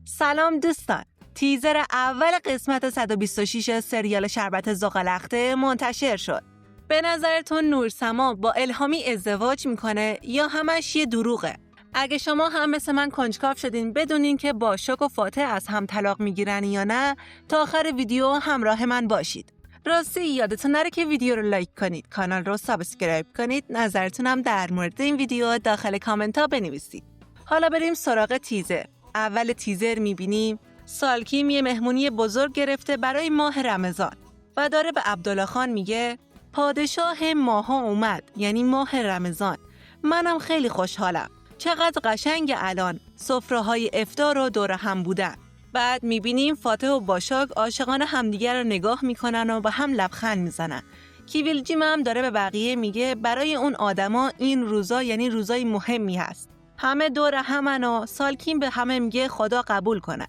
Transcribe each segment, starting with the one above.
سلام دوستان. تیزر اول قسمت 126 سریال شربت زغالخته منتشر شد. به نظرتون نورسما با الهامی ازدواج میکنه یا همش یه دروغه؟ اگه شما هم مثل من کنجکاو شدین بدونین که باشاک و فاتح از هم طلاق میگیرن یا نه، تا آخر ویدیو همراه من باشید. راستی یادتون نره که ویدیو رو لایک کنید، کانال رو سابسکرایب کنید، نظرتونم در مورد این ویدیو داخل کامنت ها بنویسید. حالا بریم سراغ تیزر. اول تیزر میبینیم سالکیم یه مهمونی بزرگ گرفته برای ماه رمضان و داره به عبدالله خان میگه پادشاه ماها اومد، یعنی ماه رمضان. منم خیلی خوشحالم. چقدر قشنگ الان سفره‌های افطار و دور هم بودن. بعد میبینیم فاتح و باشاک عاشقانه همدیگر رو نگاه میکنن و با هم لبخند میزنن. کیویلجیم هم داره به بقیه میگه برای اون آدما این روزا یعنی روزای مهمی هست. همه دور همن و سالکیم به همه میگه خدا قبول کنه.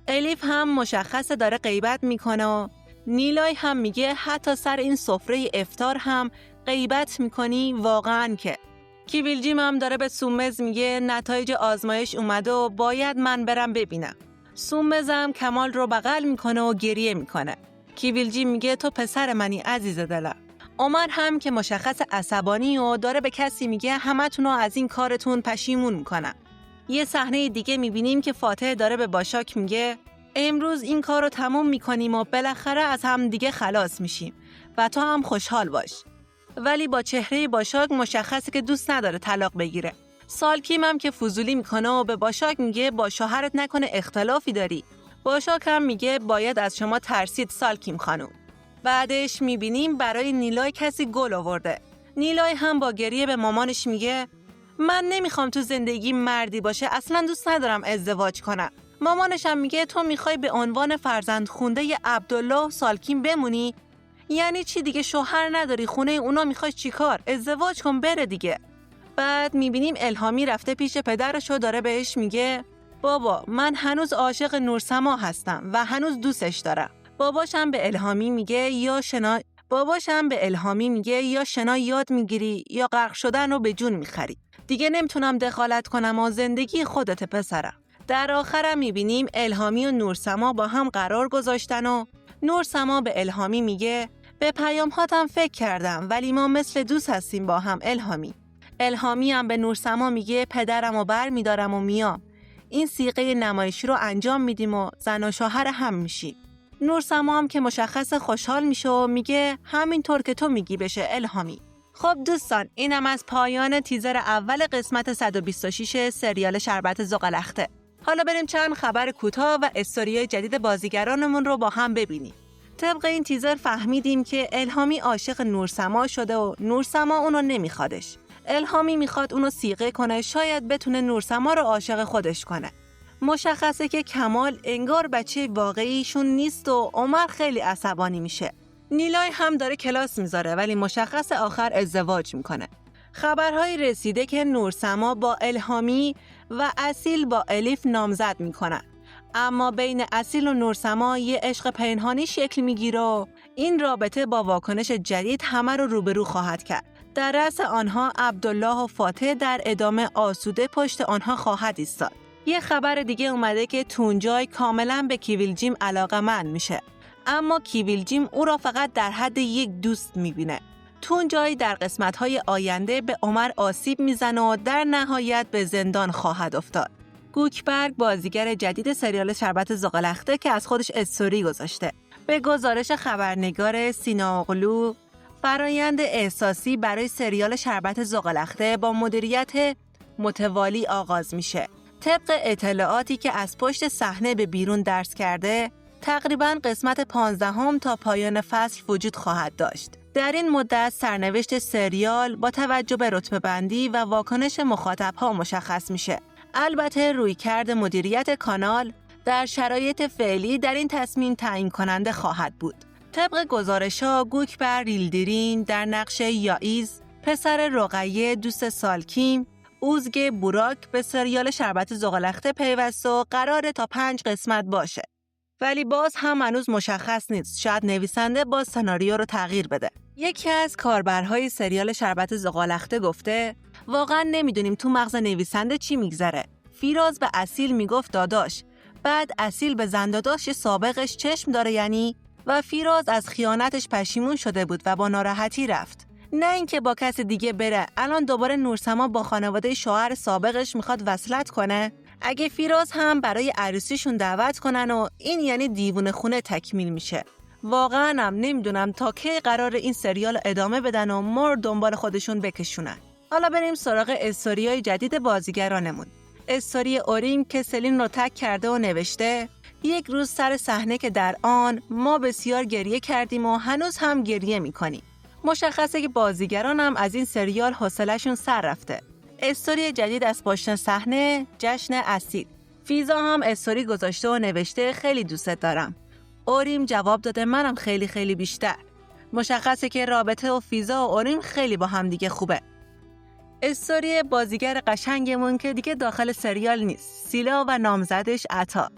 الیف هم مشخصه داره غیبت میکنه و نیلای هم میگه حتی سر این سفره افطار هم غیبت میکنی واقعاً که. کیویلجیم هم داره به سومز میگه نتایج آزمایش اومده و باید من برم ببینم. سومز هم کمال رو بغل میکنه و گریه میکنه. کیویلجیم میگه تو پسر منی عزیز دلم. عمر هم که مشخص عصبانی و داره به کسی میگه همتون رو از این کارتون پشیمون میکنم. یه صحنه دیگه میبینیم که فاتح داره به باشاک میگه امروز این کار رو تموم میکنیم و بالاخره از هم دیگه خلاص میشیم و تو هم خوشحال باش. ولی با چهره باشاک مشخصه که دوست نداره طلاق بگیره. سالکیم هم که فضولی میکنه و به باشاک میگه با شوهرت نکنه اختلافی داری. باشاک هم میگه باید از شما ترسید سالکیم خانوم. بعدش میبینیم برای نیلای کسی گل آورده. نیلای هم با گریه به مامانش میگه من نمیخوام تو زندگی مردی باشه، اصلا دوست ندارم ازدواج کنم. مامانش هم میگه تو میخوای به عنوان فرزند خونده ی عبدالله سالکیم بمونی؟ یعنی چی دیگه؟ شوهر نداری، خونه اونا میخوای چیکار؟ ازدواج کن بره دیگه. بعد میبینیم الهامی رفته پیش پدرش و داره بهش میگه بابا من هنوز عاشق نورسما هستم و هنوز دوستش دارم. باباش هم به الهامی میگه یا شنا یاد میگیری یا غرق شدن رو به جون میخری. دیگه نمیتونم دخالت کنم و زندگی خودت پسرم. در آخرم میبینیم الهامی و نورسما با هم قرار گذاشتن و نورسما به الهامی میگه به پیام‌هاتم فکر کردم ولی ما مثل دوست هستیم با هم الهامی. الهامی هم به نورسما میگه پدرمو بر میدارم و میام. این صیغه نمایشی رو انجام میدیم و زن و شوهر هم میشیم. نورسما هم که مشخص خوشحال میشه و میگه همینطور که تو میگی بشه الهامی. خب دوستان اینم از پایان تیزر اول قسمت 126 سریال شربت زغالخته. حالا بریم چند خبر کوتاه و استوری جدید بازیگرانمون رو با هم ببینیم. طبق این تیزر فهمیدیم که الهامی عاشق نورسما شده و نورسما اونو نمیخوادش. الهامی میخواد اونو صیغه کنه شاید بتونه نورسما رو عاشق خودش کنه. مشخصه که کمال انگار بچه واقعیشون نیست و عمر خیلی عصبانی میشه. نیلای هم داره کلاس میذاره ولی مشخص آخر ازدواج میکنه. خبرهایی رسیده که نورسما با الهامی و اصیل با الیف نامزد میکنن. اما بین اصیل و نورسما یه عشق پنهانی شکل میگیره و این رابطه با واکنش جدید همه رو روبرو خواهد کرد. در رأس آنها عبدالله و فاتح در ادامه آسوده پشت آنها خواهد ایستاد. یه خبر دیگه اومده که تونجای کاملا به کیویلجیم علاقه‌مند میشه. اما کیویلجیم او را فقط در حد یک دوست میبینه. تونجای در قسمت‌های آینده به عمر آسیب میزنه و در نهایت به زندان خواهد افتاد. گوکبرگ بازیگر جدید سریال شربت زغالخته که از خودش استوری گذاشته. به گزارش خبرنگار سینا اغلو، فرایند احساسی برای سریال شربت زغالخته با مدیریت متوالی آغاز میشه. طبق اطلاعاتی که از پشت صحنه به بیرون درس کرده، تقریباً قسمت 15 تا پایان فصل وجود خواهد داشت. در این مدت سرنوشت سریال با توجه به رتبه‌بندی و واکنش مخاطب‌ها مشخص میشه. البته رویکرد مدیریت کانال در شرایط فعلی در این تصمیم تعیین کننده خواهد بود. طبق گزارش‌ها گوکبر ریلدیرین در نقش یائیز، پسر رقیه دوست سالکیم، اوزگه بوراک به سریال شربت زغالخته پیوسته و قراره تا 5 قسمت باشه. ولی باز هم هنوز مشخص نیست. شاید نویسنده باز سناریو رو تغییر بده. یکی از کاربرهای سریال شربت زغالخته گفته واقعا نمیدونیم تو مغز نویسنده چی میگذره. فیراز به اصیل میگفت داداش بعد اصیل به زنداداش سابقش چشم داره یعنی، و فیراز از خیانتش پشیمون شده بود و با ناراحتی رفت. نه اینکه با کس دیگه بره. الان دوباره نورسما با خانواده شوهر سابقش میخواد وصلت کنه. اگه فیراز هم برای عروسیشون دعوت کنن و این یعنی دیوونه خونه تکمیل میشه. واقعا هم نمیدونم تا کی قرار این سریال ادامه بدن و مر دنبال خودشون بکشونن. حالا بریم سراغ استوریای جدید بازیگرانمون. استوری اوریم که سلین رو تک کرده و نوشته: یک روز سر صحنه که در آن ما بسیار گریه کردیم و هنوز هم گریه میکنیم. مشخصه که بازیگران هم از این سریال حوصله‌شون سر رفته. استوری جدید از پشت صحنه: جشن اصیل. فیزا هم استوری گذاشته و نوشته: خیلی دوستت دارم. اوریم جواب داده: منم خیلی خیلی بیشتر. مشخصه که رابطه و فیزا و اوریم خیلی با هم دیگه خوبه. استوری بازیگر قشنگمون که دیگه داخل سریال نیست: سیلا و نامزدش عطا.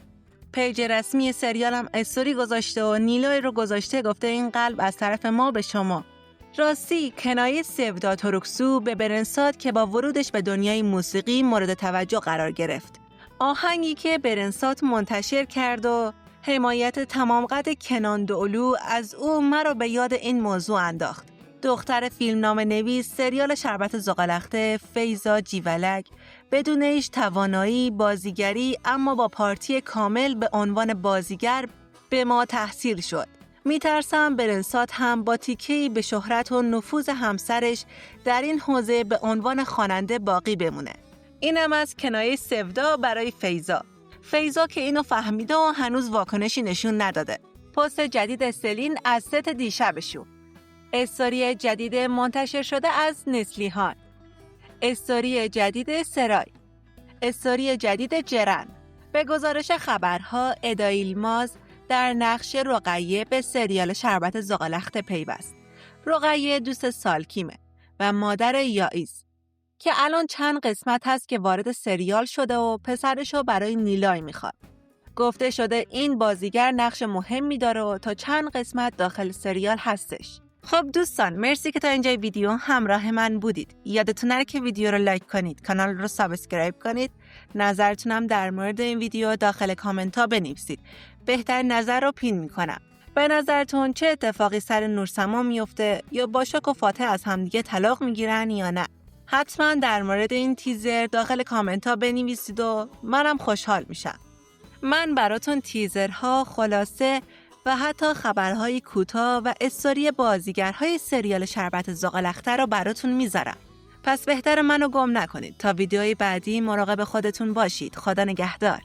پیج رسمی سریال هم استوری گذاشته و نیلوی رو گذاشته، گفته: این قلب از طرف ما به شما. راستی کنایه سودا توروکسو به برنسات که با ورودش به دنیای موسیقی مورد توجه قرار گرفت. آهنگی که برنسات منتشر کرد و حمایت تمام قد کنان دولو از او مرا به یاد این موضوع انداخت. دختر فیلمنامه نویس سریال شربت زغالخته فیزا جیولک بدون هیچ توانایی بازیگری اما با پارتی کامل به عنوان بازیگر به ما تحصیل شد. میترسم برنسات هم با تیکه‌ای به شهرت و نفوذ همسرش در این حوزه به عنوان خواننده باقی بمونه. اینم از کنایه سودا برای فیزا. فیزا که اینو فهمیده و هنوز واکنشی نشون نداده. پست جدید سلین از ست دیشبشون. استوری جدید منتشر شده از نسلیهان. استوری جدید سرای. استوری جدید جرن. به گزارش خبرها ادا ایلماز در نقش رقیه به سریال شربت زغالخته پیوست. رقیه دوست سالکیمه و مادر یائیز که الان چند قسمت هست که وارد سریال شده و پسرشو برای نیلای میخواد. گفته شده این بازیگر نقش مهمی داره و تا چند قسمت داخل سریال هستش. خب دوستان، مرسی که تا اینجای ویدیو همراه من بودید. یادتون نره که ویدیو رو لایک کنید، کانال رو سابسکرایب کنید، نظرتونم در مورد این ویدیو داخل کامنت ها بنویسید. بهترین نظر رو پین میکنم. به نظرتون چه اتفاقی سر نورسما میفته؟ یا باشاک و فاتح از همدیگه طلاق میگیرن یا نه؟ حتما در مورد این تیزر داخل کامنت ها بنویسید و منم خوشحال میشم. من براتون تیزرها، خلاصه و حتی خبرهای کوتاه و استوری بازیگرهای سریال شربت زغالخته رو براتون میذارم. پس بهتر منو گم نکنید. تا ویدیوی بعدی مراقب خودتون باشید. خدا نگهدار.